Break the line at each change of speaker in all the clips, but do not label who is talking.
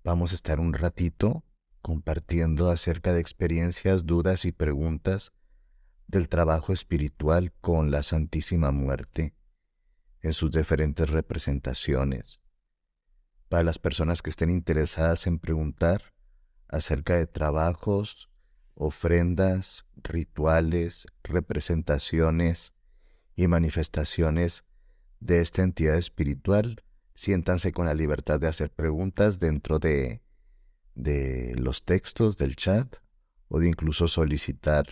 vamos a estar un ratito compartiendo acerca de experiencias, dudas y preguntas del trabajo espiritual con la Santísima Muerte en sus diferentes representaciones. Para las personas que estén interesadas en preguntar acerca de trabajos, ofrendas, rituales, representaciones y manifestaciones de esta entidad espiritual, siéntanse con la libertad de hacer preguntas dentro de los textos del chat o de incluso solicitar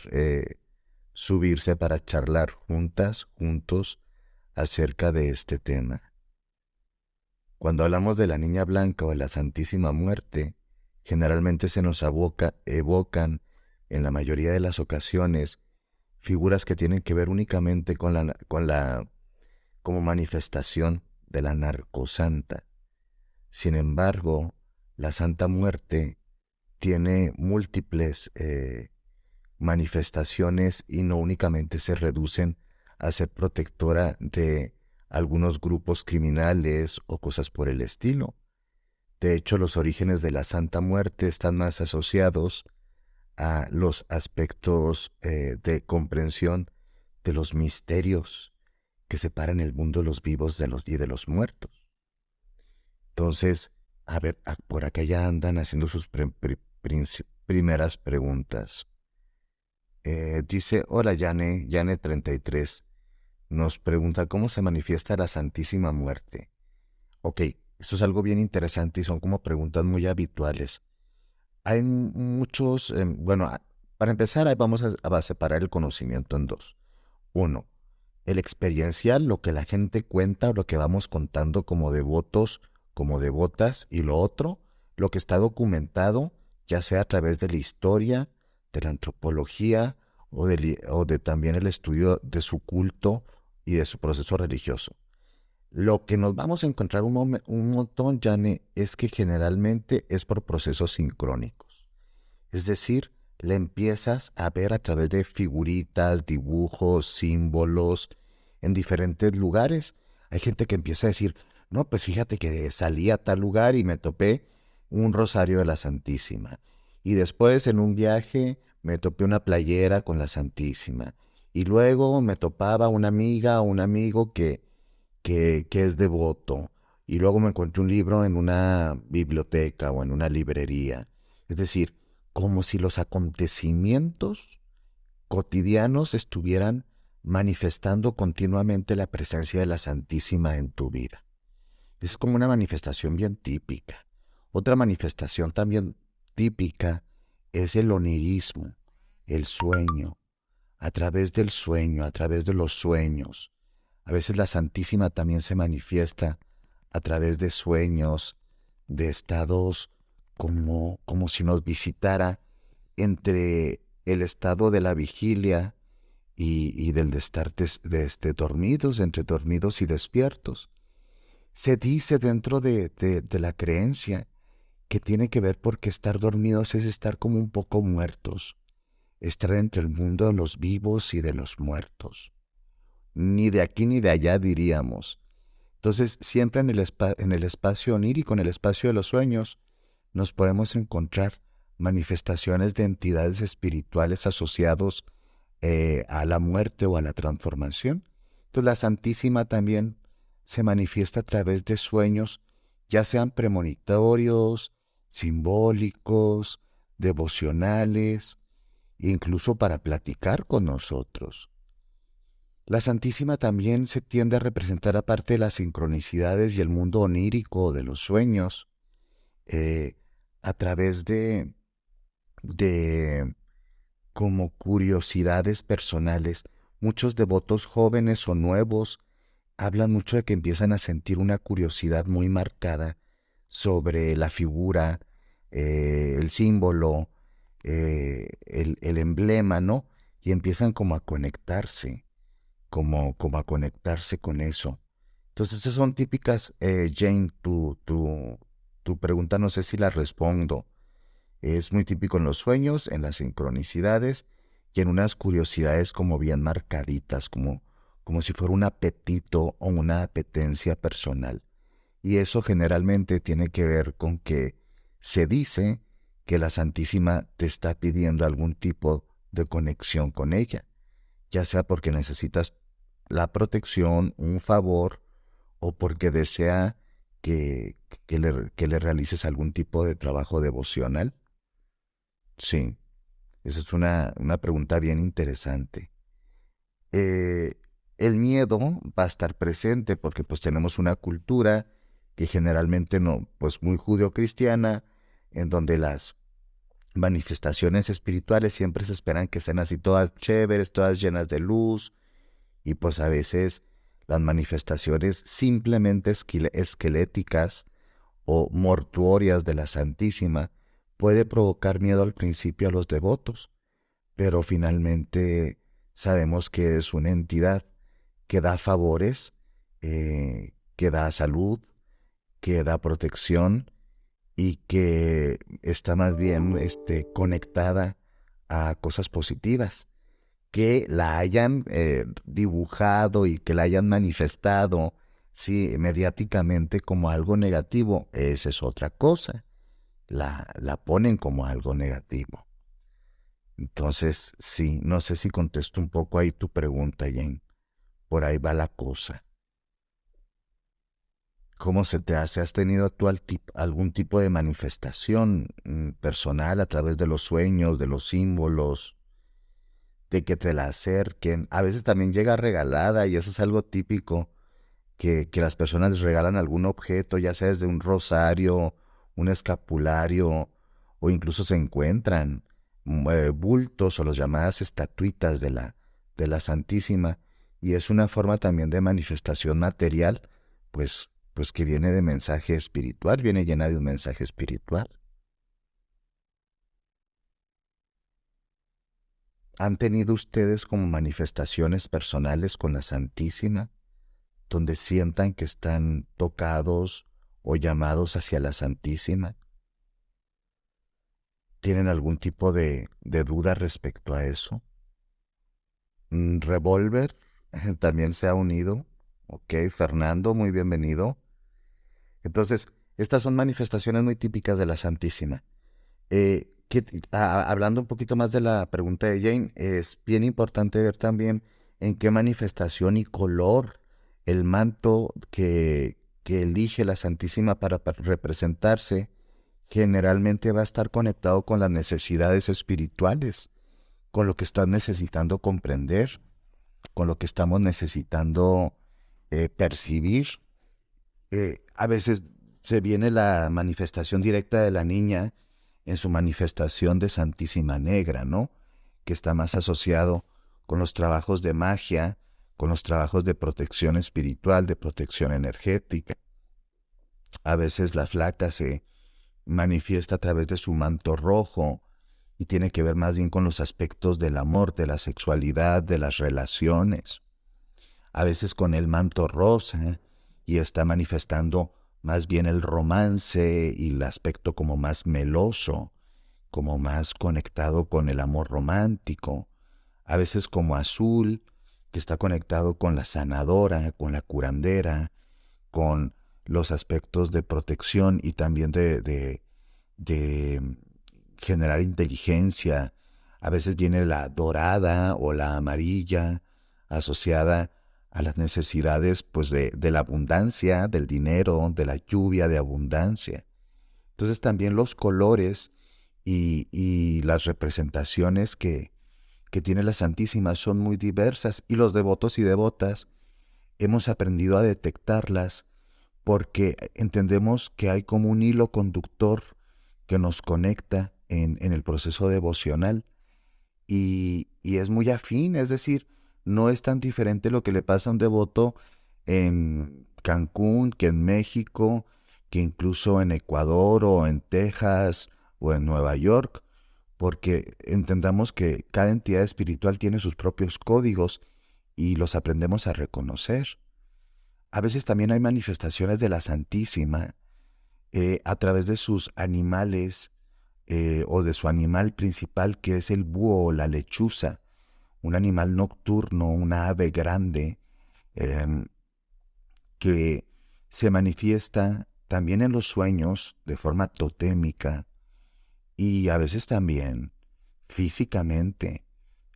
subirse para charlar juntos, acerca de este tema. Cuando hablamos de la Niña Blanca o de la Santísima Muerte, generalmente se nos evocan, en la mayoría de las ocasiones, figuras que tienen que ver únicamente como manifestación de la narcosanta. Sin embargo, la Santa Muerte tiene múltiples manifestaciones y no únicamente se reducen a ser protectora de algunos grupos criminales o cosas por el estilo. De hecho, los orígenes de la Santa Muerte están más asociados a los aspectos de comprensión de los misterios que separan el mundo de los vivos y de los muertos. Entonces, a ver, por acá ya andan haciendo sus primeras preguntas. Dice, hola Yane 33, nos pregunta cómo se manifiesta la Santísima Muerte. Ok, esto es algo bien interesante y son como preguntas muy habituales. Hay muchos, bueno, para empezar, ahí vamos a separar el conocimiento en dos. Uno, el experiencial, lo que la gente cuenta o lo que vamos contando como devotos, como devotas, y lo otro, lo que está documentado, ya sea a través de la historia, de la antropología o de también el estudio de su culto y de su proceso religioso. Lo que nos vamos a encontrar un montón, Jane, es que generalmente es por procesos sincrónicos. Es decir, le empiezas a ver a través de figuritas, dibujos, símbolos, en diferentes lugares. Hay gente que empieza a decir, no, pues fíjate que salí a tal lugar y me topé un rosario de la Santísima. Y después en un viaje me topé una playera con la Santísima. Y luego me topaba una amiga o un amigo que es devoto. Y luego me encontré un libro en una biblioteca o en una librería. Es decir, como si los acontecimientos cotidianos estuvieran manifestando continuamente la presencia de la Santísima en tu vida. Es como una manifestación bien típica. Otra manifestación también típica es el onirismo, el sueño. A través del sueño, a través de los sueños. A veces la Santísima también se manifiesta a través de sueños, de estados como si nos visitara entre el estado de la vigilia y del de estar dormidos, entre dormidos y despiertos. Se dice dentro de la creencia que tiene que ver porque estar dormidos es estar como un poco muertos, estar entre el mundo de los vivos y de los muertos. Ni de aquí ni de allá diríamos. Entonces, siempre en el espacio onírico, en el espacio de los sueños, nos podemos encontrar manifestaciones de entidades espirituales asociados a la muerte o a la transformación. Entonces, la Santísima también se manifiesta a través de sueños, ya sean premonitorios, simbólicos, devocionales, incluso para platicar con nosotros. La Santísima también se tiende a representar aparte de las sincronicidades y el mundo onírico de los sueños, eh, a través de como curiosidades personales. Muchos devotos jóvenes o nuevos hablan mucho de que empiezan a sentir una curiosidad muy marcada sobre la figura, el símbolo, el emblema, ¿no? Y empiezan como a conectarse como a conectarse con eso. Entonces, esas son típicas, Jane, tu pregunta no sé si la respondo. Es muy típico en los sueños, en las sincronicidades y en unas curiosidades como bien marcaditas, como si fuera un apetito o una apetencia personal. Y eso generalmente tiene que ver con que se dice que la Santísima te está pidiendo algún tipo de conexión con ella, ya sea porque necesitas la protección, un favor, o porque desea que le realices algún tipo de trabajo devocional. Sí, esa es una pregunta bien interesante. eh, el miedo va a estar presente porque pues tenemos una cultura que generalmente no, pues muy judeocristiana, en donde las manifestaciones espirituales siempre se esperan que sean así todas chéveres, todas llenas de luz, y pues a veces las manifestaciones simplemente esqueléticas o mortuorias de la Santísima puede provocar miedo al principio a los devotos, pero finalmente sabemos que es una entidad que da favores, que da salud, que da protección y que está más bien conectada a cosas positivas. Que la hayan dibujado y que la hayan manifestado, sí, mediáticamente como algo negativo, esa es otra cosa. La ponen como algo negativo. Entonces, sí, no sé si contesto un poco ahí tu pregunta, Jane. Por ahí va la cosa. ¿Cómo se te hace? ¿Has tenido tú algún tipo de manifestación personal a través de los sueños, de los símbolos, de que te la acerquen? A veces también llega regalada y eso es algo típico, que las personas les regalan algún objeto, ya sea desde un rosario, un escapulario, o incluso se encuentran bultos o las llamadas estatuitas de la Santísima, y es una forma también de manifestación material, pues que viene de mensaje espiritual, viene llena de un mensaje espiritual. ¿Han tenido ustedes como manifestaciones personales con la Santísima, donde sientan que están tocados o llamados hacia la Santísima? ¿Tienen algún tipo de duda respecto a eso? Revolver también se ha unido. Ok, Fernando, muy bienvenido. Entonces, estas son manifestaciones muy típicas de la Santísima. Hablando un poquito más de la pregunta de Jane, es bien importante ver también en qué manifestación y color el manto que elige la Santísima para representarse generalmente va a estar conectado con las necesidades espirituales, con lo que estás necesitando comprender, con lo que estamos necesitando percibir. A veces se viene la manifestación directa de la niña en su manifestación de Santísima Negra, ¿no? Que está más asociado con los trabajos de magia, con los trabajos de protección espiritual, de protección energética. A veces la flaca se manifiesta a través de su manto rojo y tiene que ver más bien con los aspectos del amor, de la sexualidad, de las relaciones. A veces con el manto rosa y está manifestando más bien el romance y el aspecto como más meloso, como más conectado con el amor romántico. A veces como azul, que está conectado con la sanadora, con la curandera, con los aspectos de protección y también de generar inteligencia. A veces viene la dorada o la amarilla asociada a las necesidades pues de la abundancia, del dinero, de la lluvia de abundancia. Entonces también los colores y las representaciones que tiene la Santísima son muy diversas y los devotos y devotas hemos aprendido a detectarlas porque entendemos que hay como un hilo conductor que nos conecta en el proceso devocional y es muy afín, es decir, no es tan diferente lo que le pasa a un devoto en Cancún que en México, que incluso en Ecuador o en Texas o en Nueva York, porque entendamos que cada entidad espiritual tiene sus propios códigos y los aprendemos a reconocer. A veces también hay manifestaciones de la Santísima a través de sus animales o de su animal principal que es el búho o la lechuza, un animal nocturno, una ave grande em, que se manifiesta también en los sueños, de forma totémica y a veces también físicamente,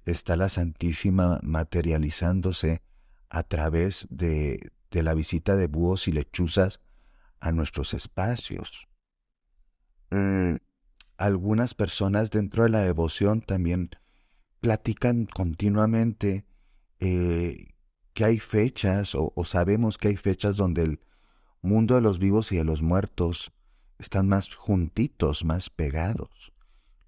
está la Santísima materializándose a través de la visita de búhos y lechuzas a nuestros espacios. Mm, Algunas personas dentro de la devoción también platican continuamente eh, que hay fechas o sabemos que hay fechas donde el mundo de los vivos y de los muertos están más juntitos, más pegados.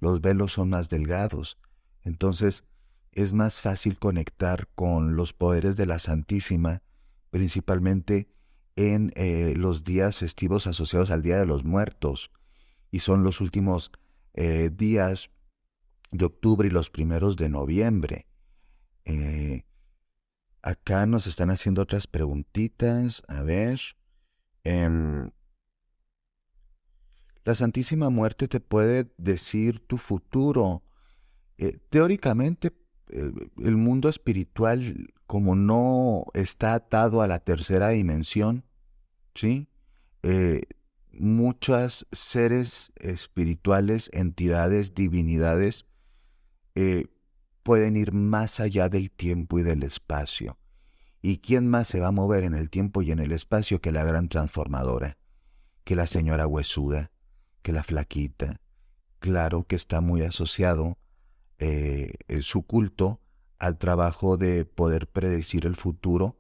Los velos son más delgados. Entonces es más fácil conectar con los poderes de la Santísima, principalmente en los días festivos asociados al Día de los Muertos, y son los últimos días de octubre y los primeros de noviembre. Eh, Acá nos están haciendo otras preguntitas. A ver. em, la Santísima Muerte te puede decir tu futuro. Teóricamente, el mundo espiritual, como no está atado a la tercera dimensión, ¿sí? Eh, Muchos seres espirituales, entidades, divinidades, eh, pueden ir más allá del tiempo y del espacio. ¿Y quién más se va a mover en el tiempo y en el espacio que la gran transformadora, que la señora huesuda, que la flaquita? Claro que está muy asociado su culto al trabajo de poder predecir el futuro.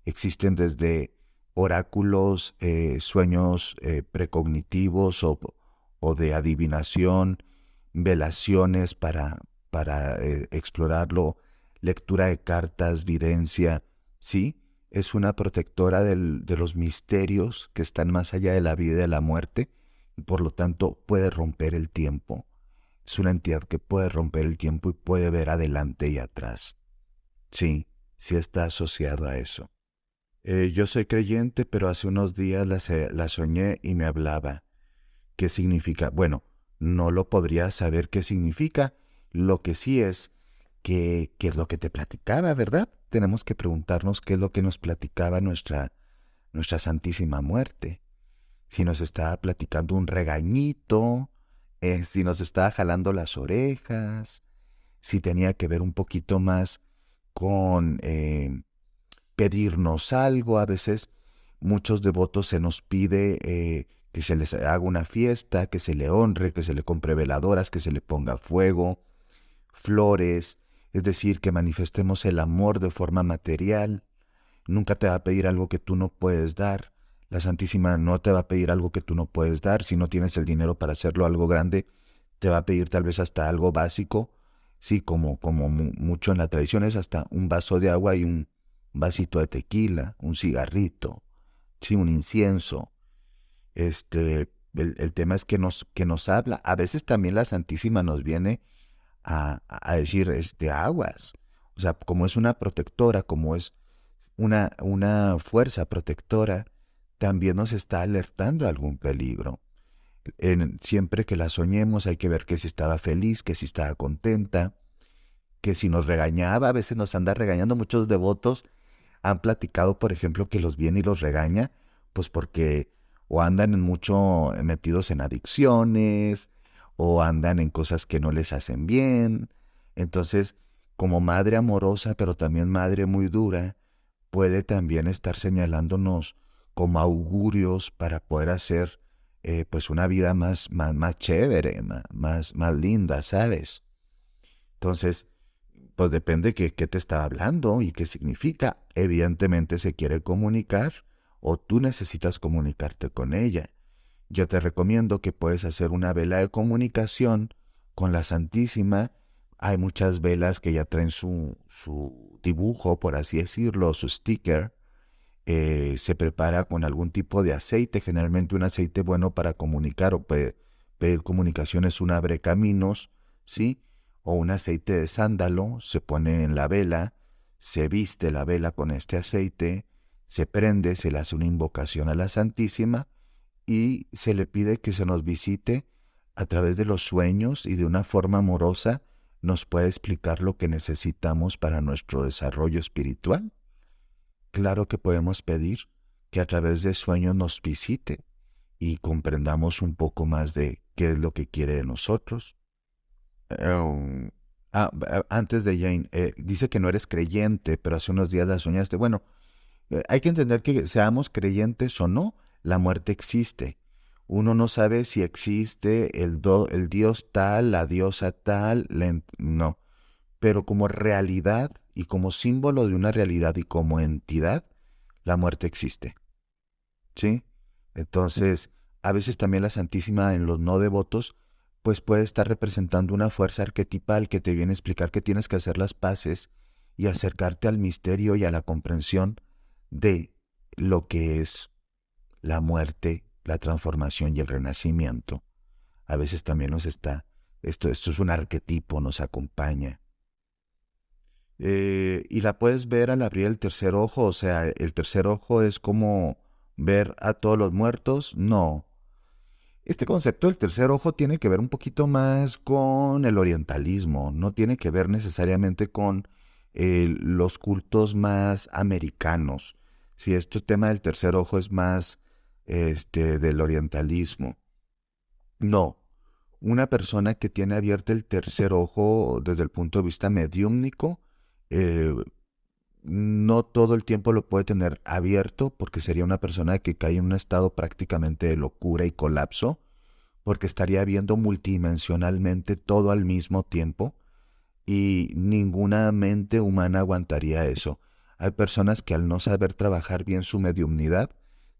Existen desde oráculos, sueños precognitivos o de adivinación, velaciones para explorarlo, lectura de cartas, videncia, ¿sí? Es una protectora de los misterios que están más allá de la vida y de la muerte, y por lo tanto puede romper el tiempo. Es una entidad que puede romper el tiempo y puede ver adelante y atrás. Sí, sí está asociado a eso. Yo soy creyente, pero hace unos días la soñé y me hablaba. ¿Qué significa? Bueno, no lo podría saber qué significa. Lo que sí es que, qué es lo que te platicaba, ¿verdad? Tenemos que preguntarnos qué es lo que nos platicaba nuestra Santísima Muerte. Si nos estaba platicando un regañito, si nos estaba jalando las orejas, si tenía que ver un poquito más con pedirnos algo. A veces muchos devotos se nos pide que se les haga una fiesta, que se le honre, que se le compre veladoras, que se le ponga fuego, flores, es decir, que manifestemos el amor de forma material. Nunca te va a pedir algo que tú no puedes dar. La Santísima no te va a pedir algo que tú no puedes dar. Si no tienes el dinero para hacerlo algo grande, te va a pedir tal vez hasta algo básico. Sí, como mucho en la tradición es hasta un vaso de agua y un vasito de tequila, un cigarrito, sí, un incienso. El tema es que nos habla. A veces también la Santísima nos viene a decir aguas. O sea, como es una protectora, como es una fuerza protectora, también nos está alertando a algún peligro. Siempre que la soñemos hay que ver que si estaba feliz, que si estaba contenta, que si nos regañaba, a veces nos anda regañando. Muchos devotos han platicado, por ejemplo, que los viene y los regaña, pues porque o andan en mucho metidos en adicciones, o andan en cosas que no les hacen bien. Entonces, como madre amorosa, pero también madre muy dura, puede también estar señalándonos como augurios para poder hacer pues una vida más chévere, más linda, ¿sabes? Entonces, pues depende qué te está hablando y qué significa. Evidentemente se quiere comunicar o tú necesitas comunicarte con ella. Yo te recomiendo que puedes hacer una vela de comunicación con la Santísima. Hay muchas velas que ya traen su dibujo, por así decirlo, su sticker. Se prepara con algún tipo de aceite, generalmente un aceite bueno para comunicar o pedir comunicaciones, un abre caminos, ¿sí? O un aceite de sándalo, se pone en la vela, se viste la vela con este aceite, se prende, se le hace una invocación a la Santísima y se le pide que se nos visite a través de los sueños y de una forma amorosa nos puede explicar lo que necesitamos para nuestro desarrollo espiritual. Claro que podemos pedir que a través de sueños nos visite y comprendamos un poco más de qué es lo que quiere de nosotros. Um, Antes de Jane, dice que no eres creyente, pero hace unos días la soñaste. Bueno, hay que entender que seamos creyentes o no, la muerte existe. Uno no sabe si existe el Dios tal, la diosa tal, no. Pero como realidad y como símbolo de una realidad y como entidad, la muerte existe. ¿Sí? Entonces, a veces también la Santísima en los no devotos, pues puede estar representando una fuerza arquetipal que te viene a explicar que tienes que hacer las paces y acercarte al misterio y a la comprensión de lo que es la muerte, la transformación y el renacimiento. A veces también esto es un arquetipo, nos acompaña. Y la puedes ver al abrir el tercer ojo, o sea, el tercer ojo es como ver a todos los muertos. No, este concepto del tercer ojo tiene que ver un poquito más con el orientalismo, no tiene que ver necesariamente con los cultos más americanos. Si este tema del tercer ojo es más del orientalismo. No, una persona que tiene abierto el tercer ojo desde el punto de vista mediúmnico, eh, no todo el tiempo lo puede tener abierto porque sería una persona que cae en un estado prácticamente de locura y colapso, porque estaría viendo multidimensionalmente todo al mismo tiempo y ninguna mente humana aguantaría eso. Hay personas que al no saber trabajar bien su mediumnidad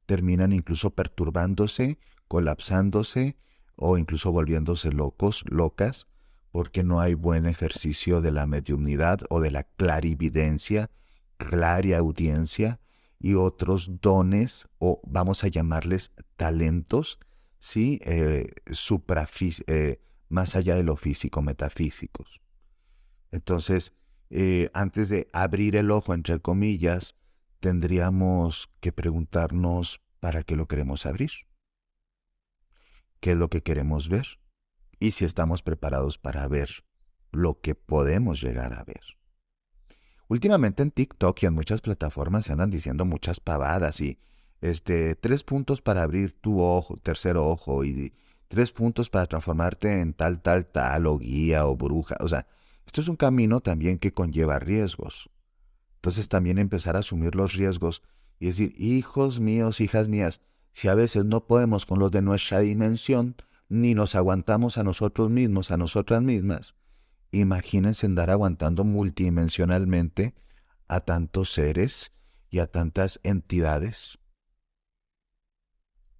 terminan incluso perturbándose, colapsándose o incluso volviéndose locos, locas, porque no hay buen ejercicio de la mediumnidad o de la clarividencia, clariaudiencia y otros dones o vamos a llamarles talentos, ¿sí? Más allá de lo físico, metafísicos. Entonces, antes de abrir el ojo, entre comillas, tendríamos que preguntarnos para qué lo queremos abrir, qué es lo que queremos ver y si estamos preparados para ver lo que podemos llegar a ver. Últimamente en TikTok y en muchas plataformas se andan diciendo muchas pavadas y 3 puntos para abrir tu ojo, tercer ojo y 3 puntos para transformarte en tal, tal, tal o guía o bruja. O sea, esto es un camino también que conlleva riesgos. Entonces también empezar a asumir los riesgos y decir, hijos míos, hijas mías, si a veces no podemos con los de nuestra dimensión, ni nos aguantamos a nosotros mismos, a nosotras mismas, imagínense andar aguantando multidimensionalmente a tantos seres y a tantas entidades.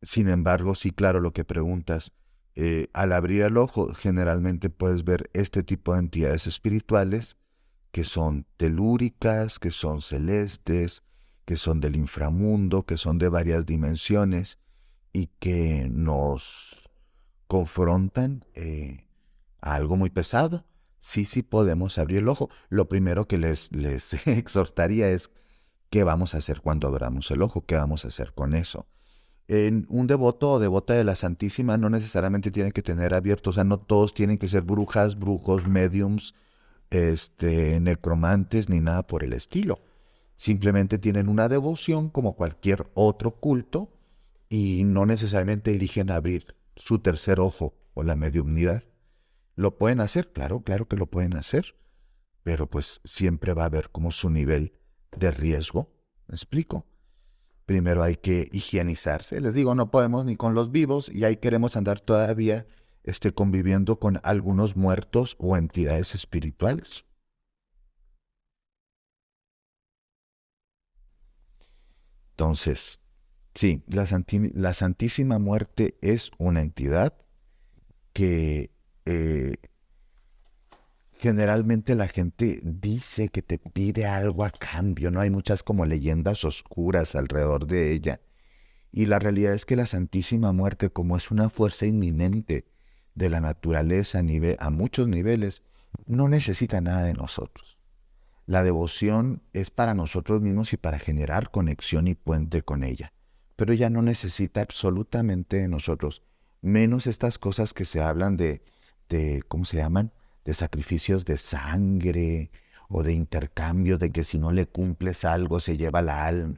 Sin embargo, sí, claro, lo que preguntas, al abrir el ojo generalmente puedes ver este tipo de entidades espirituales que son telúricas, que son celestes, que son del inframundo, que son de varias dimensiones y que nos confrontan a algo muy pesado. Sí, sí podemos abrir el ojo. Lo primero que les exhortaría es qué vamos a hacer cuando abramos el ojo, qué vamos a hacer con eso. En un devoto o devota de la Santísima no necesariamente tiene que tener abierto, o sea, no todos tienen que ser brujas, brujos, mediums, necromantes ni nada por el estilo. Simplemente tienen una devoción como cualquier otro culto y no necesariamente eligen abrir su tercer ojo o la mediumnidad. ¿Lo pueden hacer? Claro, claro que lo pueden hacer, pero pues siempre va a haber como su nivel de riesgo. ¿Me explico? Primero hay que higienizarse. Les digo, no podemos ni con los vivos y ahí queremos andar todavía conviviendo con algunos muertos o entidades espirituales. Entonces, sí, la Santísima Muerte es una entidad que generalmente la gente dice que te pide algo a cambio, ¿no? Hay muchas como leyendas oscuras alrededor de ella. Y la realidad es que la Santísima Muerte, como es una fuerza inminente de la naturaleza a muchos niveles, no necesita nada de nosotros. La devoción es para nosotros mismos y para generar conexión y puente con ella. Pero ella no necesita absolutamente de nosotros, menos estas cosas que se hablan ¿cómo se llaman? De sacrificios de sangre o de intercambios, de que si no le cumples algo se lleva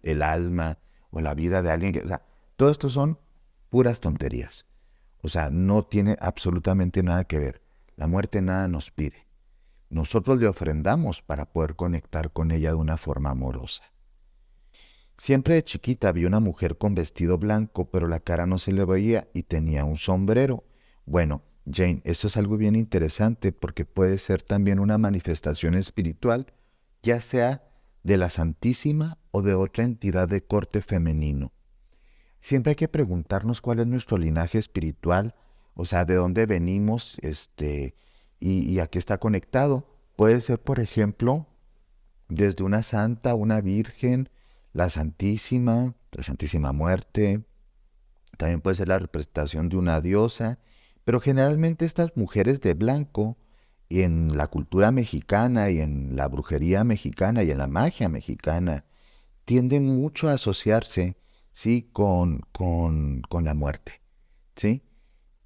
el alma o la vida de alguien. O sea, todo esto son puras tonterías. O sea, no tiene absolutamente nada que ver. La muerte nada nos pide. Nosotros le ofrendamos para poder conectar con ella de una forma amorosa. Siempre de chiquita vi una mujer con vestido blanco, pero la cara no se le veía y tenía un sombrero. Bueno, Jane, eso es algo bien interesante porque puede ser también una manifestación espiritual, ya sea de la Santísima o de otra entidad de corte femenino. Siempre hay que preguntarnos cuál es nuestro linaje espiritual, o sea, de dónde venimos, y a qué está conectado. Puede ser, por ejemplo, desde una santa, una virgen, la Santísima Muerte, también puede ser la representación de una diosa, pero generalmente estas mujeres de blanco, y en la cultura mexicana y en la brujería mexicana y en la magia mexicana, tienden mucho a asociarse, ¿sí? con la muerte, ¿sí?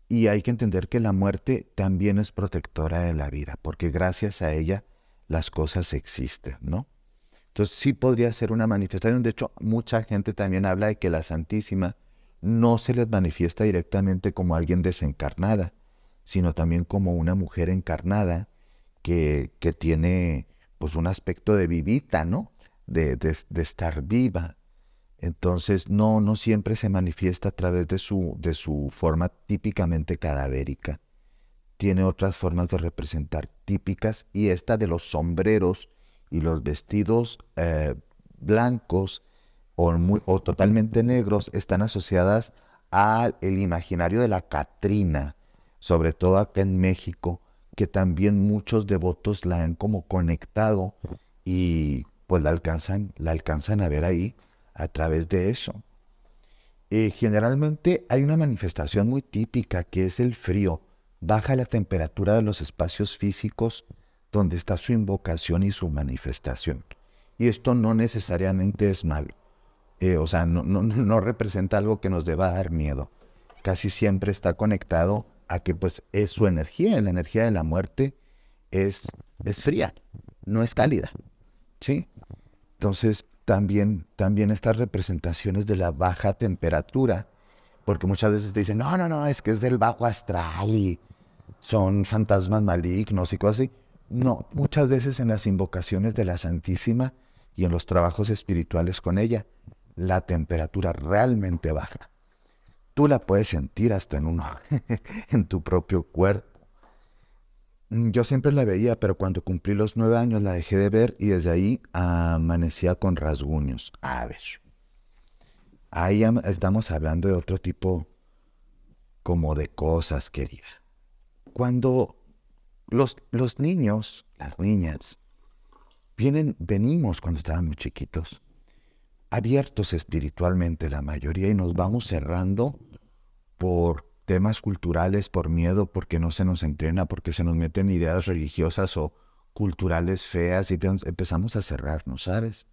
Y hay que entender que la muerte también es protectora de la vida, porque gracias a ella las cosas existen, ¿no? Entonces sí podría ser una manifestación. De hecho, mucha gente también habla de que la Santísima no se les manifiesta directamente como alguien desencarnada, sino también como una mujer encarnada que tiene pues un aspecto de vivita, ¿no? De estar viva. Entonces no siempre se manifiesta a través de su forma típicamente cadavérica. Tiene otras formas de representar típicas y esta de los sombreros y los vestidos blancos o totalmente negros están asociadas al imaginario de la Catrina, sobre todo acá en México, que también muchos devotos la han como conectado y pues la alcanzan a ver ahí a través de eso. Generalmente hay una manifestación muy típica que es el frío. Baja la temperatura de los espacios físicos donde está su invocación y su manifestación. Y esto no necesariamente es malo. O sea, no representa algo que nos deba dar miedo. Casi siempre está conectado a que pues es su energía, la energía de la muerte es fría, no es cálida, ¿sí? Entonces, también estas representaciones de la baja temperatura, porque muchas veces te dicen, no, es que es del bajo astral y son fantasmas malignos y cosas así. No, muchas veces en las invocaciones de la Santísima y en los trabajos espirituales con ella, la temperatura realmente baja. Tú la puedes sentir hasta en tu propio cuerpo. Yo siempre la veía, pero cuando cumplí los 9 años la dejé de ver y desde ahí amanecía con rasguños. A ver, ahí estamos hablando de otro tipo como de cosas, querida. Cuando los niños, las niñas, venimos cuando estaban muy chiquitos, abiertos espiritualmente la mayoría y nos vamos cerrando por temas culturales, por miedo, porque no se nos entrena, porque se nos meten ideas religiosas o culturales feas y empezamos a cerrarnos, ¿sabes?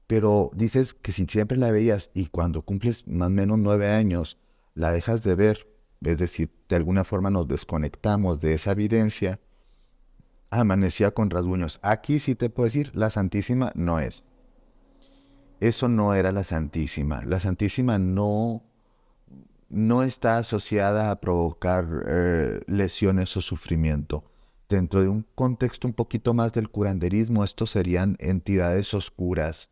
Pero dices que si siempre la veías y cuando cumples más o menos 9 años la dejas de ver, es decir, de alguna forma nos desconectamos de esa evidencia, amanecía con rasguños. Aquí sí te puedo decir, la Santísima no es. Eso no era la Santísima. La Santísima no está asociada a provocar lesiones o sufrimiento. Dentro de un contexto un poquito más del curanderismo, estos serían entidades oscuras.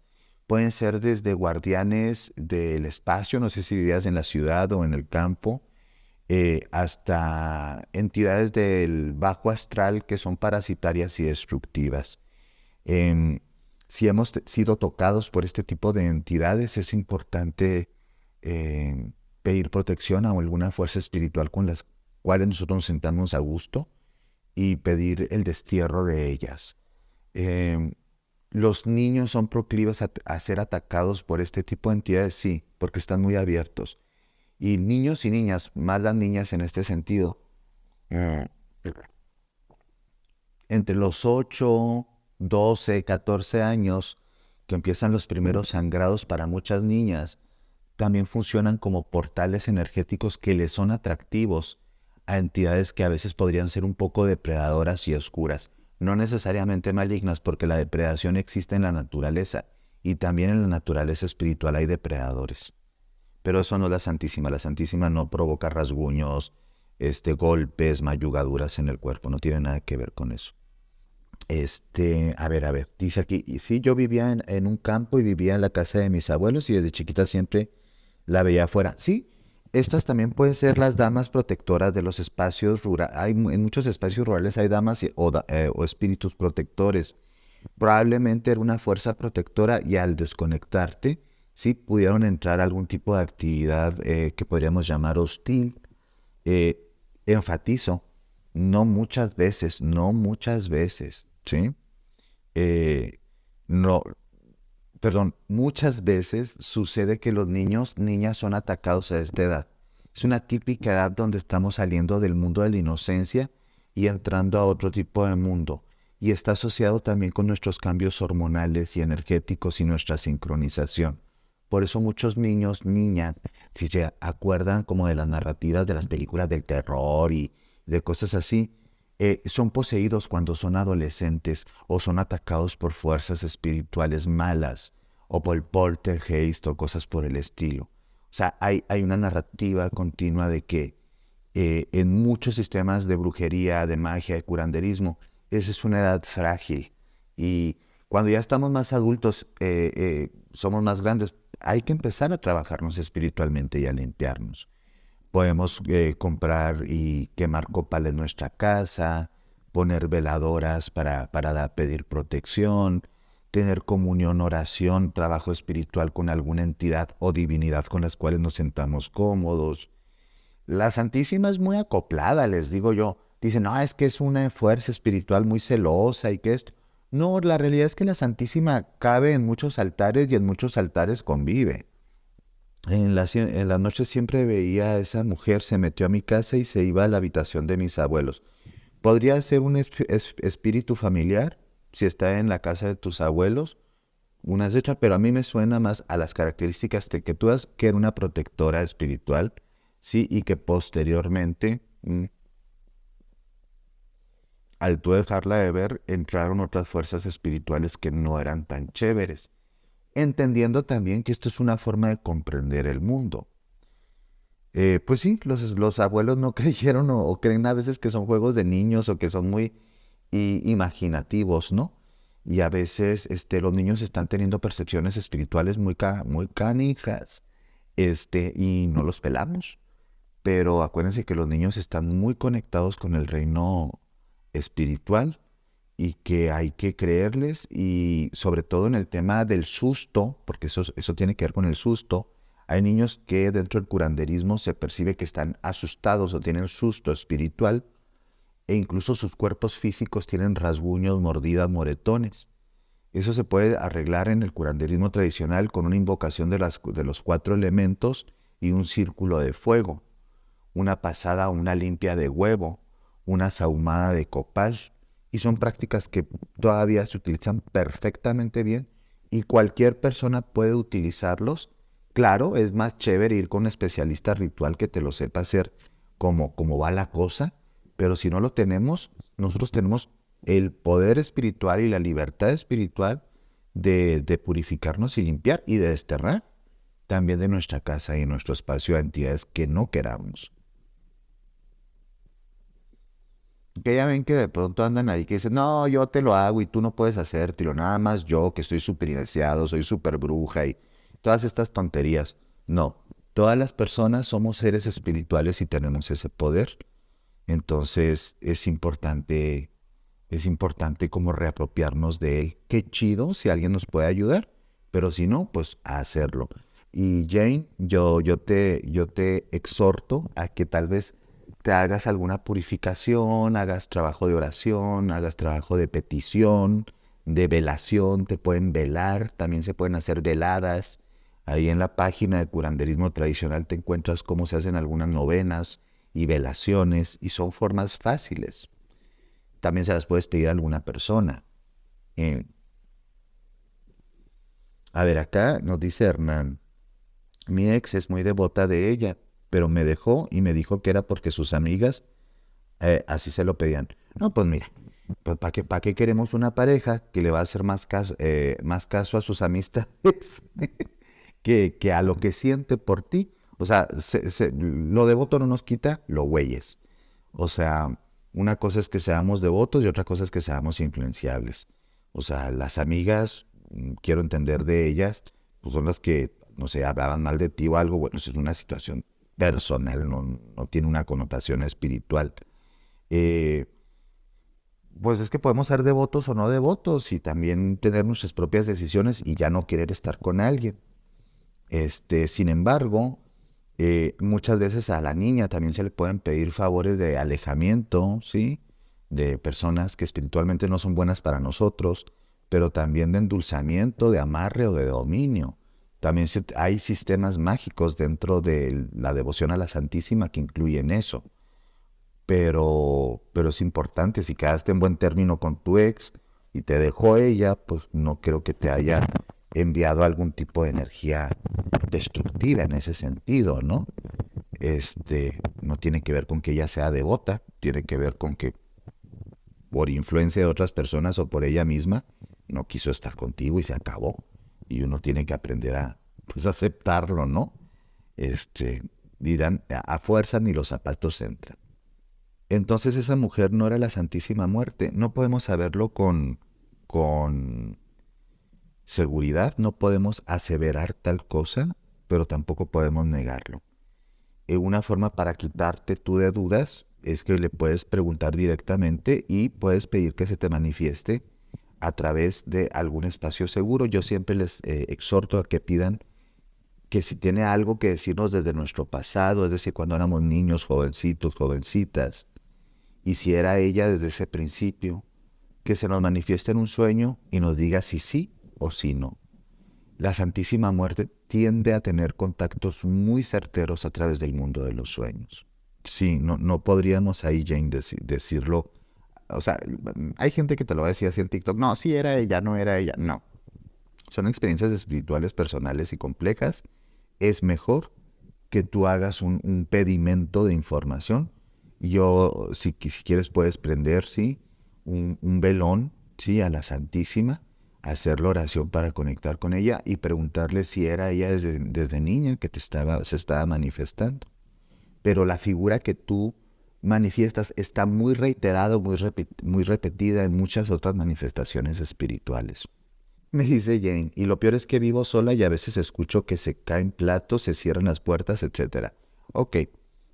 Pueden ser desde guardianes del espacio, no sé si vivías en la ciudad o en el campo, hasta entidades del bajo astral que son parasitarias y destructivas. Em, si hemos sido tocados por este tipo de entidades, es importante pedir protección a alguna fuerza espiritual con las cuales nosotros nos sentamos a gusto y pedir el destierro de ellas. Em, ¿Los niños son proclives a ser atacados por este tipo de entidades? Sí, porque están muy abiertos. Y niños y niñas, más las niñas en este sentido, mm, entre los 8, 12, 14 años, que empiezan los primeros sangrados para muchas niñas, también funcionan como portales energéticos que les son atractivos a entidades que a veces podrían ser un poco depredadoras y oscuras, no necesariamente malignas, porque la depredación existe en la naturaleza y también en la naturaleza espiritual hay depredadores. pero eso no es la Santísima. La Santísima no provoca rasguños, golpes, mayugaduras en el cuerpo, no tiene nada que ver con eso. A ver, dice aquí, y sí, yo vivía en un campo y vivía en la casa de mis abuelos y desde chiquita siempre la veía afuera. Sí, estas también pueden ser las damas protectoras de los espacios rurales. En muchos espacios rurales hay damas o espíritus protectores. Probablemente era una fuerza protectora y al desconectarte, sí pudieron entrar a algún tipo de actividad que podríamos llamar hostil. Eh, Enfatizo, no muchas veces, ¿sí? Eh, no, perdón, muchas veces sucede que los niños, niñas son atacados a esta edad. Es una típica edad donde estamos saliendo del mundo de la inocencia y entrando a otro tipo de mundo. Y está asociado también con nuestros cambios hormonales y energéticos y nuestra sincronización. Por eso muchos niños, niñas, si se acuerdan como de las narrativas de las películas del terror y de cosas así, son poseídos cuando son adolescentes o son atacados por fuerzas espirituales malas o por poltergeist o cosas por el estilo. O sea, hay una narrativa continua de que en muchos sistemas de brujería, de magia, de curanderismo, esa es una edad frágil. Y cuando ya estamos más adultos, somos más grandes, hay que empezar a trabajarnos espiritualmente y a limpiarnos. Podemos comprar y quemar copal en nuestra casa, poner veladoras para pedir protección, tener comunión, oración, trabajo espiritual con alguna entidad o divinidad con las cuales nos sentamos cómodos. La Santísima es muy acoplada, les digo yo. Dicen, no, es que es una fuerza espiritual muy celosa y que esto. No, la realidad es que la Santísima cabe en muchos altares y en muchos altares convive. En la noche siempre veía a esa mujer, se metió a mi casa y se iba a la habitación de mis abuelos. ¿Podría ser un espíritu familiar si está en la casa de tus abuelos? Una hecha, pero a mí me suena más a las características de que tú has, que era una protectora espiritual, sí, y que posteriormente, al tú dejarla de ver, entraron otras fuerzas espirituales que no eran tan chéveres, entendiendo también que esto es una forma de comprender el mundo. Pues sí, los abuelos no creyeron o creen a veces que son juegos de niños o que son muy imaginativos, ¿no? Y a veces los niños están teniendo percepciones espirituales muy canijas, y no los pelamos. Pero acuérdense que los niños están muy conectados con el reino espiritual y que hay que creerles y sobre todo en el tema del susto, porque eso tiene que ver con el susto. Hay niños que dentro del curanderismo se percibe que están asustados o tienen susto espiritual e incluso sus cuerpos físicos tienen rasguños, mordidas, moretones. Eso se puede arreglar en el curanderismo tradicional con una invocación de los 4 elementos y un círculo de fuego, una pasada o una limpia de huevo, una sahumada de copal, y son prácticas que todavía se utilizan perfectamente bien y cualquier persona puede utilizarlos. Claro, es más chévere ir con un especialista ritual que te lo sepa hacer como va la cosa, pero si no lo tenemos, nosotros tenemos el poder espiritual y la libertad espiritual de purificarnos y limpiar y de desterrar también de nuestra casa y nuestro espacio a entidades que no queramos. Que ya ven que de pronto andan ahí que dicen, no, yo te lo hago y tú no puedes hacértelo, nada más yo que estoy súper iniciado, soy súper bruja y todas estas tonterías. No, todas las personas somos seres espirituales y tenemos ese poder. Entonces es importante como reapropiarnos de él. Qué chido si alguien nos puede ayudar, pero si no, pues a hacerlo. Y Jane, yo te exhorto a que tal vez te hagas alguna purificación, hagas trabajo de oración, hagas trabajo de petición, de velación, te pueden velar, también se pueden hacer veladas. Ahí en la página de curanderismo tradicional te encuentras cómo se hacen algunas novenas y velaciones y son formas fáciles. También se las puedes pedir a alguna persona. Eh, a ver, acá nos dice Hernán, mi ex es muy devota de ella, pero me dejó y me dijo que era porque sus amigas así se lo pedían. No, pues mira, pues ¿para qué queremos una pareja que le va a hacer más caso a sus amistades que a lo que siente por ti? O sea, lo devoto no nos quita lo güeyes. O sea, una cosa es que seamos devotos y otra cosa es que seamos influenciables. O sea, las amigas, quiero entender de ellas, pues son las que, no sé, hablaban mal de ti o algo. Bueno, eso es una situación personal, no tiene una connotación espiritual. Eh, pues es que podemos ser devotos o no devotos y también tener nuestras propias decisiones y ya no querer estar con alguien. Sin embargo, muchas veces a la niña también se le pueden pedir favores de alejamiento, ¿sí? De personas que espiritualmente no son buenas para nosotros, pero también de endulzamiento, de amarre o de dominio. También hay sistemas mágicos dentro de la devoción a la Santísima que incluyen eso. Pero es importante, si quedaste en buen término con tu ex y te dejó ella, pues no creo que te haya enviado algún tipo de energía destructiva en ese sentido, ¿no? No tiene que ver con que ella sea devota, tiene que ver con que por influencia de otras personas o por ella misma no quiso estar contigo y se acabó. Y uno tiene que aprender a, pues, aceptarlo, ¿no? Dirán, a fuerza ni los zapatos entran. Entonces esa mujer no era la Santísima Muerte. No podemos saberlo con seguridad, no podemos aseverar tal cosa, pero tampoco podemos negarlo. Una forma para quitarte tú de dudas es que le puedes preguntar directamente y puedes pedir que se te manifieste a través de algún espacio seguro. Yo siempre les exhorto a que pidan que si tiene algo que decirnos desde nuestro pasado, es decir, cuando éramos niños, jovencitos, jovencitas, y si era ella desde ese principio, que se nos manifieste en un sueño y nos diga si sí o si no. La Santísima Muerte tiende a tener contactos muy certeros a través del mundo de los sueños. Sí, no podríamos ahí, Jane, decirlo. O sea, hay gente que te lo va a decir así en TikTok. No, sí era ella, no era ella. No. Son experiencias espirituales personales y complejas. Es mejor que tú hagas un pedimento de información. Yo, si quieres, puedes prender, sí, un velón, sí, a la Santísima, hacer la oración para conectar con ella y preguntarle si era ella desde niña que se estaba manifestando. Pero la figura que tú manifiestas está muy reiterada, muy repetida en muchas otras manifestaciones espirituales. Me dice Jane, y lo peor es que vivo sola y a veces escucho que se caen platos, se cierran las puertas, etcétera. Ok,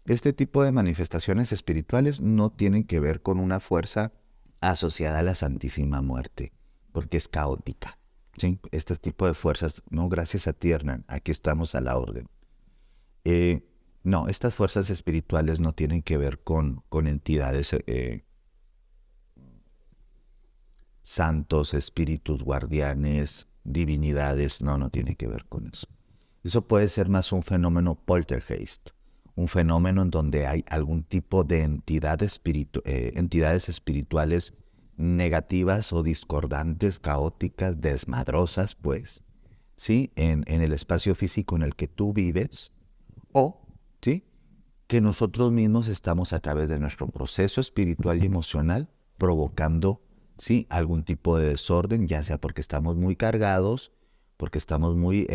este tipo de manifestaciones espirituales no tienen que ver con una fuerza asociada a la Santísima Muerte, porque es caótica. ¿Sí? Este tipo de fuerzas, no, gracias a ti, Hernán, aquí estamos a la orden. Eh, no, estas fuerzas espirituales no tienen que ver con entidades santos, espíritus guardianes, divinidades, no tiene que ver con eso. Eso puede ser más un fenómeno poltergeist, un fenómeno en donde hay algún tipo de entidades espirituales negativas o discordantes, caóticas, desmadrosas, pues, ¿sí? En el espacio físico en el que tú vives, o, ¿sí? Que nosotros mismos estamos a través de nuestro proceso espiritual y emocional provocando, sí, algún tipo de desorden, ya sea porque estamos muy cargados, porque estamos muy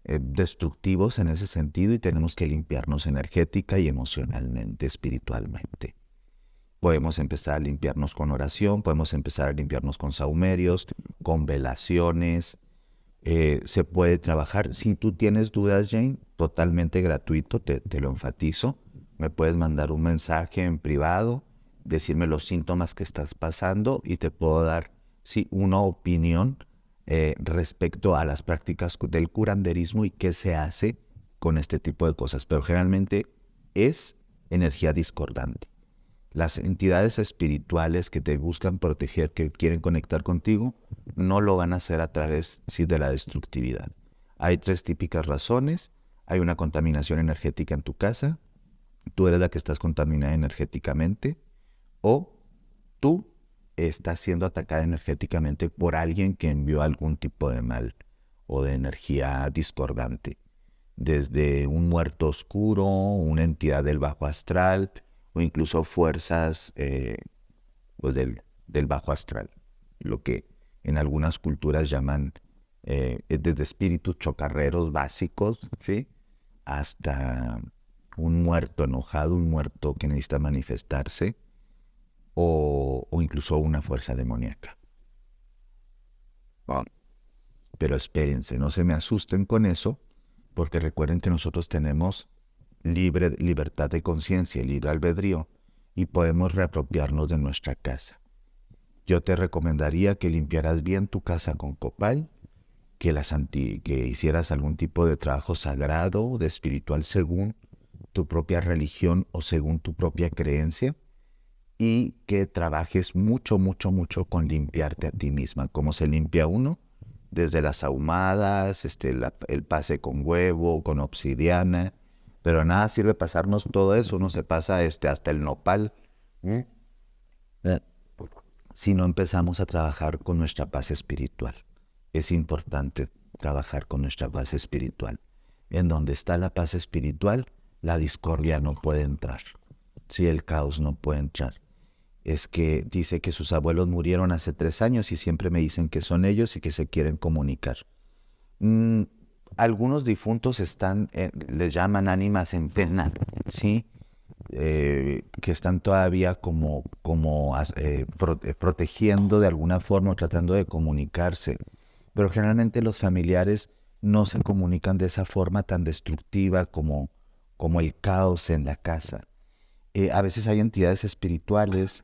destructivos en ese sentido y tenemos que limpiarnos energética y emocionalmente, espiritualmente. Podemos empezar a limpiarnos con oración, podemos empezar a limpiarnos con saumerios, con velaciones, se puede trabajar. Si tú tienes dudas, Jane, totalmente gratuito, te lo enfatizo. Me puedes mandar un mensaje en privado, decirme los síntomas que estás pasando y te puedo dar, sí, una opinión respecto a las prácticas del curanderismo y qué se hace con este tipo de cosas. Pero generalmente es energía discordante. Las entidades espirituales que te buscan proteger, que quieren conectar contigo, no lo van a hacer a través, sí, de la destructividad. Hay tres típicas razones. Hay una contaminación energética en tu casa, tú eres la que estás contaminada energéticamente, o tú estás siendo atacada energéticamente por alguien que envió algún tipo de mal o de energía discordante, desde un muerto oscuro, una entidad del bajo astral o incluso fuerzas pues del bajo astral, lo que en algunas culturas llaman desde espíritus chocarreros básicos, ¿sí? hasta un muerto enojado, un muerto que necesita manifestarse, o incluso una fuerza demoníaca. Bueno, pero espérense, no se me asusten con eso, porque recuerden que nosotros tenemos libertad de conciencia, libre albedrío, y podemos reapropiarnos de nuestra casa. Yo te recomendaría que limpiaras bien tu casa con copal, que hicieras algún tipo de trabajo sagrado, de espiritual según tu propia religión o según tu propia creencia, y que trabajes mucho, mucho, mucho con limpiarte a ti misma. ¿Cómo se limpia uno? Desde las ahumadas, el pase con huevo, con obsidiana, pero nada sirve pasarnos todo eso, uno se pasa hasta el nopal. ¿Mm? Eh, Si no empezamos a trabajar con nuestra paz espiritual. Es importante trabajar con nuestra paz espiritual. En donde está la paz espiritual, la discordia no puede entrar. Si el caos no puede entrar. Es que dice que sus abuelos murieron hace 3 años y siempre me dicen que son ellos y que se quieren comunicar. Mm, Algunos difuntos les llaman ánimas en pena, ¿sí? Que están todavía protegiendo de alguna forma o tratando de comunicarse. Pero generalmente los familiares no se comunican de esa forma tan destructiva como el caos en la casa. A veces hay entidades espirituales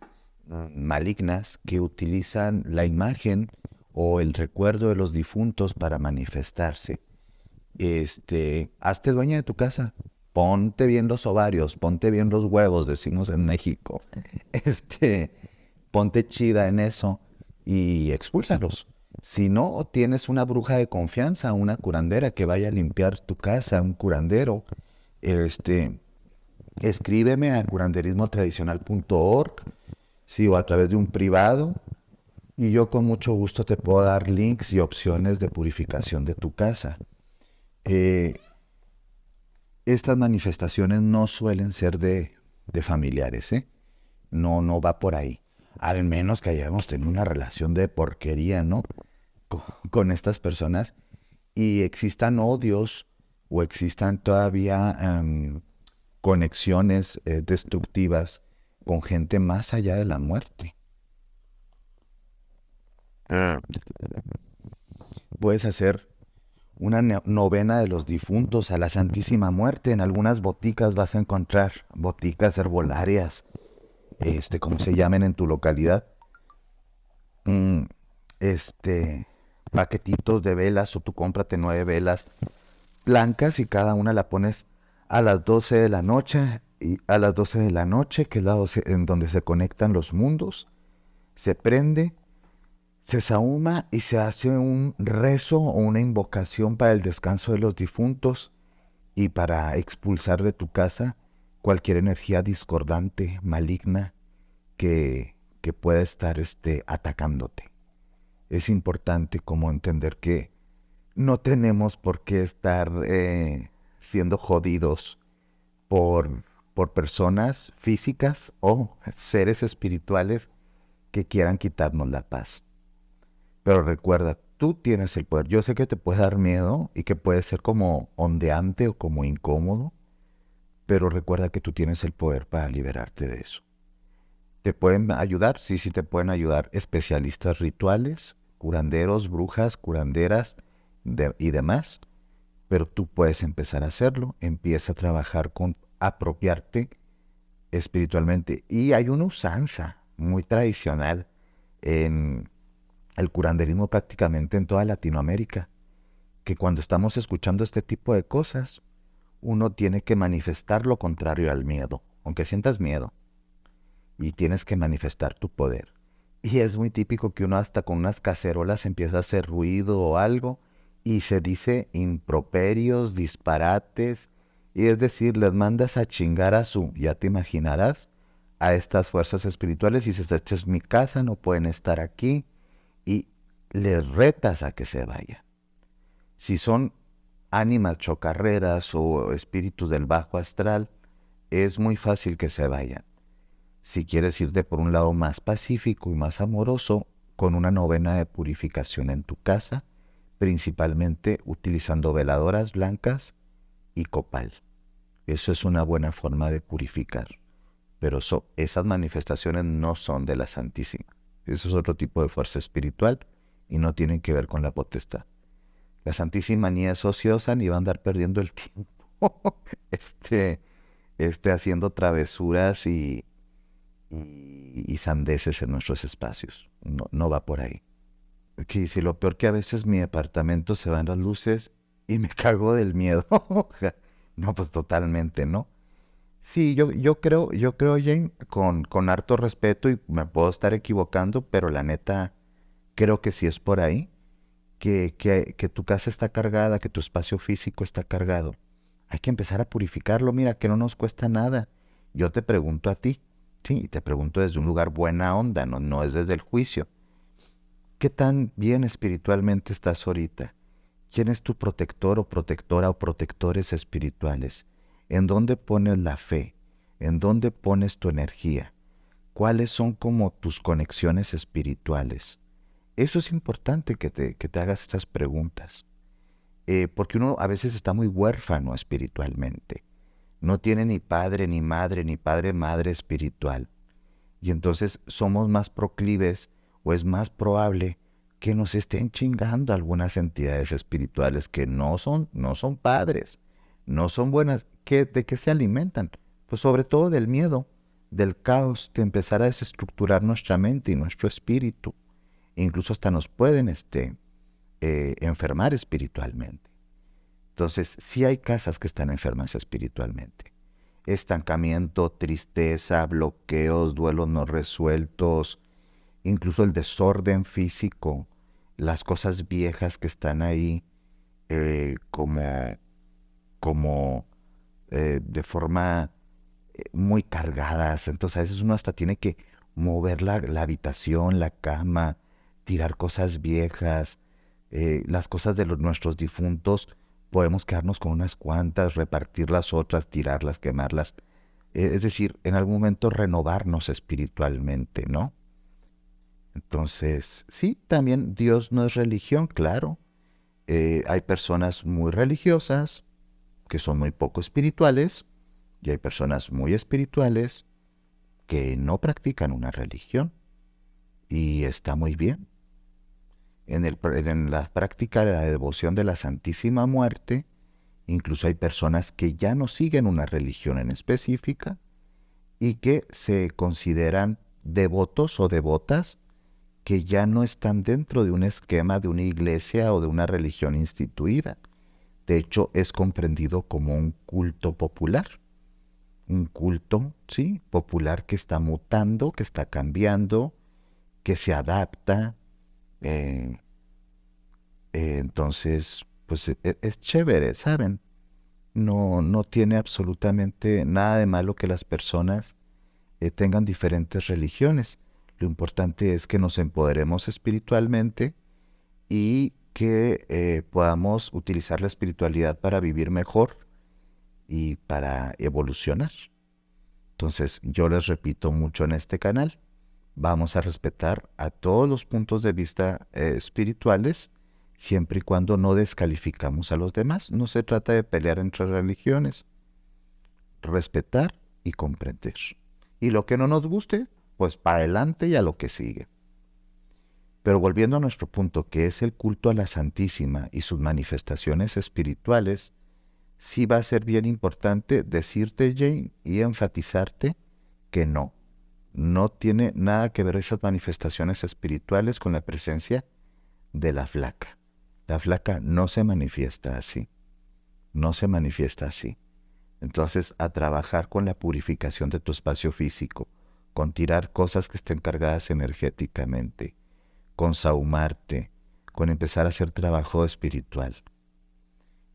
malignas que utilizan la imagen o el recuerdo de los difuntos para manifestarse. Hazte dueña de tu casa. Ponte bien los ovarios, ponte bien los huevos, decimos en México. Este, Ponte chida en eso y expúlsalos. Si no, tienes una bruja de confianza, una curandera que vaya a limpiar tu casa, un curandero. Este, Escríbeme a curanderismotradicional.org, sí, o a través de un privado, y yo con mucho gusto te puedo dar links y opciones de purificación de tu casa. Eh, Estas manifestaciones no suelen ser de familiares, ¿eh? No, no va por ahí. Al menos que hayamos tenido una relación de porquería, ¿no? Con estas personas y existan odios o existan todavía conexiones destructivas con gente más allá de la muerte. Puedes hacer una novena de los difuntos a la Santísima Muerte. En algunas boticas vas a encontrar boticas herbolarias, como se llamen en tu localidad, mm, este, paquetitos de velas o tú cómprate 9 velas blancas y cada una la pones a las 12 de la noche y a las 12 de la noche, que es la 12 en donde se conectan los mundos, se prende, se sahuma y se hace un rezo o una invocación para el descanso de los difuntos y para expulsar de tu casa cualquier energía discordante, maligna, que pueda estar atacándote. Es importante como entender que no tenemos por qué estar siendo jodidos por, por personas físicas o seres espirituales que quieran quitarnos la paz. Pero recuerda, tú tienes el poder. Yo sé que te puede dar miedo y que puede ser como ondeante o como incómodo, pero recuerda que tú tienes el poder para liberarte de eso. ¿Te pueden ayudar? Sí, sí te pueden ayudar especialistas rituales, curanderos, brujas, curanderas y demás, pero tú puedes empezar a hacerlo. Empieza a trabajar con apropiarte espiritualmente. Y hay una usanza muy tradicional en el curanderismo prácticamente en toda Latinoamérica, que cuando estamos escuchando este tipo de cosas, uno tiene que manifestar lo contrario al miedo, aunque sientas miedo, y tienes que manifestar tu poder. Y es muy típico que uno hasta con unas cacerolas empieza a hacer ruido o algo y se dice improperios, disparates, y es decir, les mandas a chingar ya te imaginarás, a estas fuerzas espirituales y dices, esta es mi casa, no pueden estar aquí, y les retas a que se vayan. Si son ánimas chocarreras o espíritus del bajo astral, es muy fácil que se vayan. Si quieres irte por un lado más pacífico y más amoroso, con una novena de purificación en tu casa, principalmente utilizando veladoras blancas y copal. Eso es una buena forma de purificar. Pero esas manifestaciones no son de la Santísima. Eso es otro tipo de fuerza espiritual y no tienen que ver con la potestad. La Santísima ni es ociosa ni va a andar perdiendo el tiempo este, haciendo travesuras y sandeces en nuestros espacios. No, no va por ahí. Aquí si lo peor que a veces mi departamento se van las luces y me cago del miedo. No, pues totalmente, ¿no? Sí, yo creo, Jane, con harto respeto y me puedo estar equivocando, pero la neta, creo que sí es por ahí, que tu casa está cargada, que tu espacio físico está cargado. Hay que empezar a purificarlo, mira, que no nos cuesta nada. Yo te pregunto a ti, sí, y te pregunto desde un lugar buena onda, no, no es desde el juicio. ¿Qué tan bien espiritualmente estás ahorita? ¿Quién es tu protector o protectora o protectores espirituales? ¿En dónde pones la fe? ¿En dónde pones tu energía? ¿Cuáles son como tus conexiones espirituales? Eso es importante que te hagas estas preguntas, porque uno a veces está muy huérfano espiritualmente. No tiene ni padre, ni madre, ni padre, madre espiritual. Y entonces somos más proclives o es más probable que nos estén chingando algunas entidades espirituales que no son padres, no son buenas. ¿De qué se alimentan? Pues sobre todo del miedo, del caos, de empezar a desestructurar nuestra mente y nuestro espíritu. Incluso hasta nos pueden enfermar espiritualmente. Entonces, sí hay casas que están enfermas espiritualmente. Estancamiento, tristeza, bloqueos, duelos no resueltos, incluso el desorden físico, las cosas viejas que están ahí como de forma muy cargadas. Entonces a veces uno hasta tiene que mover la habitación, la cama, tirar cosas viejas, las cosas de nuestros difuntos. Podemos quedarnos con unas cuantas, repartir las otras, tirarlas, quemarlas. Es decir, en algún momento renovarnos espiritualmente, ¿no? Entonces, sí, también Dios no es religión, claro. Hay personas muy religiosas que son muy poco espirituales y hay personas muy espirituales que no practican una religión y está muy bien. En la práctica de la devoción de la Santísima Muerte, incluso hay personas que ya no siguen una religión en específica y que se consideran devotos o devotas que ya no están dentro de un esquema de una iglesia o de una religión instituida. De hecho, es comprendido como un culto popular. Un culto, sí, popular que está mutando, que está cambiando, que se adapta. eh, entonces, pues es chévere, ¿saben? No, no tiene absolutamente nada de malo que las personas tengan diferentes religiones. Lo importante es que nos empoderemos espiritualmente y que podamos utilizar la espiritualidad para vivir mejor y para evolucionar. Entonces, yo les repito mucho en este canal, vamos a respetar a todos los puntos de vista espirituales, siempre y cuando no descalificamos a los demás. No se trata de pelear entre religiones, respetar y comprender. Y lo que no nos guste, pues para adelante y a lo que sigue. Pero volviendo a nuestro punto, que es el culto a la Santísima y sus manifestaciones espirituales, sí va a ser bien importante decirte, Jane, y enfatizarte que no tiene nada que ver esas manifestaciones espirituales con la presencia de la flaca. La flaca no se manifiesta así, no se manifiesta así. Entonces, a trabajar con la purificación de tu espacio físico, con tirar cosas que estén cargadas energéticamente, con sahumarte, con empezar a hacer trabajo espiritual.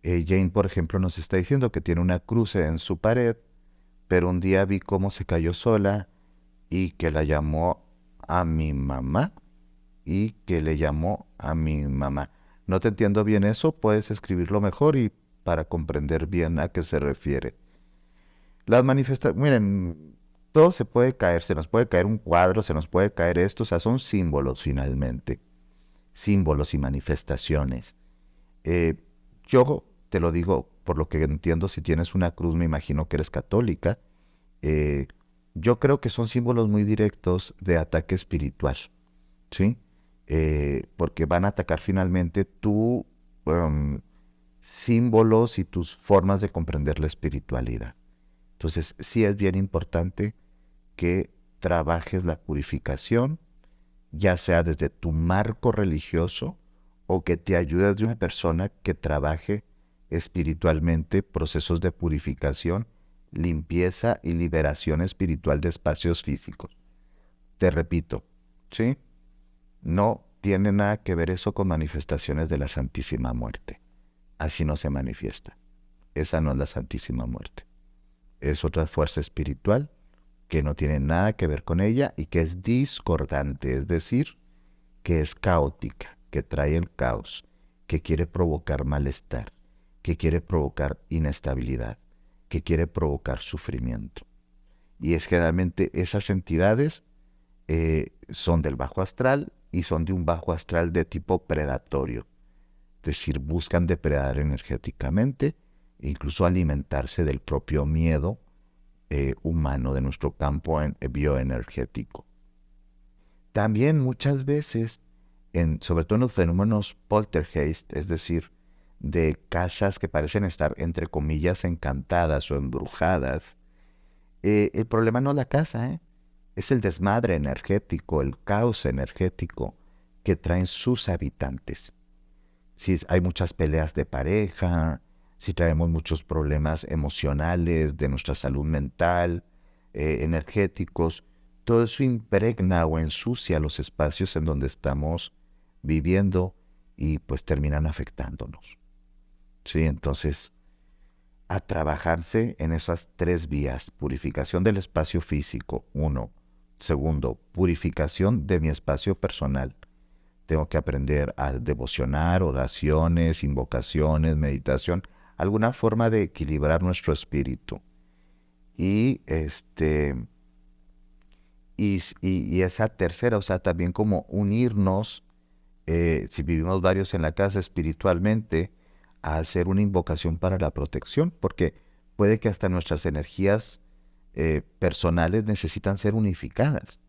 Jane, por ejemplo, nos está diciendo que tiene una cruz en su pared, pero un día vi cómo se cayó sola y que la llamó a mi mamá y que le llamó a mi mamá. No te entiendo bien eso, puedes escribirlo mejor y para comprender bien a qué se refiere. Las manifestaciones, miren, todo se puede caer, se nos puede caer un cuadro, se nos puede caer esto, o sea, son símbolos finalmente, símbolos y manifestaciones. Eh, yo te lo digo por lo que entiendo, si tienes una cruz, me imagino que eres católica. eh, yo creo que son símbolos muy directos de ataque espiritual, ¿sí? Porque van a atacar finalmente tu símbolos y tus formas de comprender la espiritualidad. Entonces, sí es bien importante que trabajes la purificación, ya sea desde tu marco religioso o que te ayudes de una persona que trabaje espiritualmente procesos de purificación, limpieza y liberación espiritual de espacios físicos. Te repito, ¿sí? No tiene nada que ver eso con manifestaciones de la Santísima Muerte. Así no se manifiesta. Esa no es la Santísima Muerte. Es otra fuerza espiritual que no tiene nada que ver con ella y que es discordante, es decir, que es caótica, que trae el caos, que quiere provocar malestar, que quiere provocar inestabilidad, que quiere provocar sufrimiento. Y es generalmente esas entidades son del bajo astral y son de un bajo astral de tipo predatorio, es decir, buscan depredar energéticamente e incluso alimentarse del propio miedo humano, de nuestro campo bioenergético. También muchas veces, sobre todo en los fenómenos poltergeist, es decir, de casas que parecen estar, entre comillas, encantadas o embrujadas, el problema no es la casa, es el desmadre energético, el caos energético que traen sus habitantes. Si hay muchas peleas de pareja, si traemos muchos problemas emocionales de nuestra salud mental, energéticos, todo eso impregna o ensucia los espacios en donde estamos viviendo y pues terminan afectándonos. Sí, entonces, a trabajarse en esas tres vías: purificación del espacio físico, uno; segundo, purificación de mi espacio personal. Tengo que aprender a devocionar, oraciones, invocaciones, meditación, alguna forma de equilibrar nuestro espíritu. Y y esa tercera, o sea, también como unirnos, si vivimos varios en la casa espiritualmente, a hacer una invocación para la protección, porque puede que hasta nuestras energías personales necesitan ser unificadas.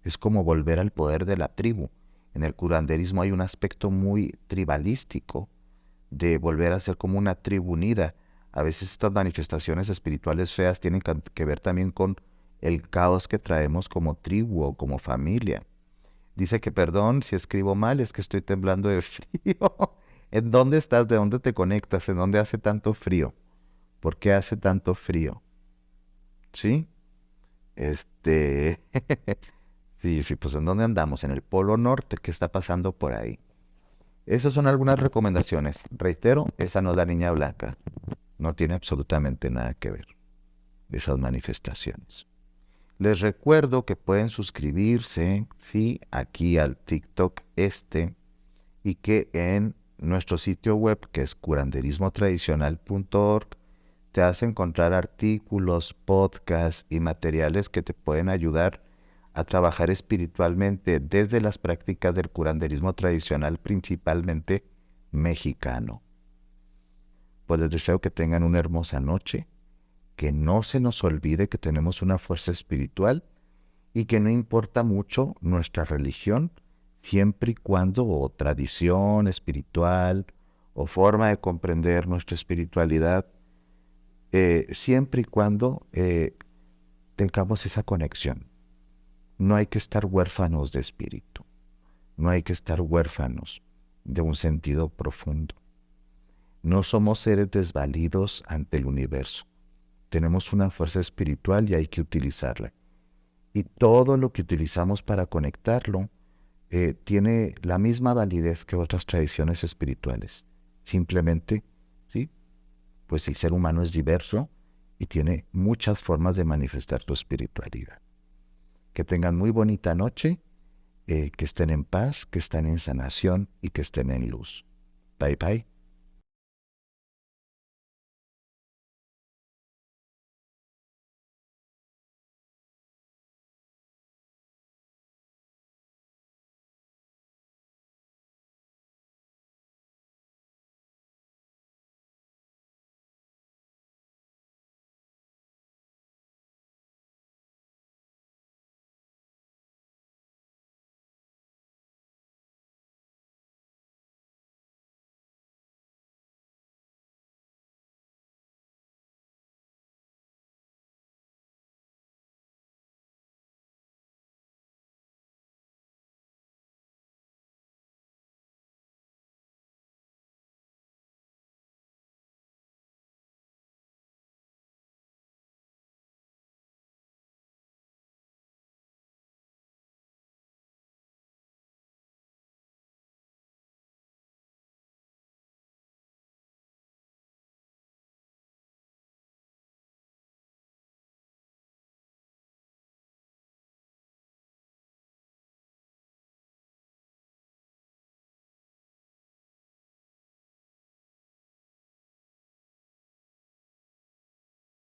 Es como volver al poder de la tribu. En el curanderismo hay un aspecto muy tribalístico de volver a ser como una tribu unida. A veces estas manifestaciones espirituales feas tienen que ver también con el caos que traemos como tribu o como familia. Dice que, perdón si escribo mal, es que estoy temblando de frío. ¿En dónde estás? ¿De dónde te conectas? ¿En dónde hace tanto frío? ¿Por qué hace tanto frío? ¿Sí? Este... Sí, sí, pues ¿en dónde andamos? En el Polo Norte. ¿Qué está pasando por ahí? Esas son algunas recomendaciones. Reitero, esa no es la niña blanca. No tiene absolutamente nada que ver esas manifestaciones. Les recuerdo que pueden suscribirse, sí, aquí al TikTok y que en nuestro sitio web, que es curanderismotradicional.org, te hace encontrar artículos, podcasts y materiales que te pueden ayudar a trabajar espiritualmente desde las prácticas del curanderismo tradicional, principalmente mexicano. Pues les deseo que tengan una hermosa noche, que no se nos olvide que tenemos una fuerza espiritual y que no importa mucho nuestra religión, siempre y cuando, o tradición espiritual, o forma de comprender nuestra espiritualidad, siempre y cuando tengamos esa conexión. No hay que estar huérfanos de espíritu, no hay que estar huérfanos de un sentido profundo. No somos seres desvalidos ante el universo. Tenemos una fuerza espiritual y hay que utilizarla. Y todo lo que utilizamos para conectarlo tiene la misma validez que otras tradiciones espirituales. Simplemente, ¿sí? Pues el ser humano es diverso y tiene muchas formas de manifestar tu espiritualidad. Que tengan muy bonita noche, que estén en paz, que estén en sanación y que estén en luz. Bye bye.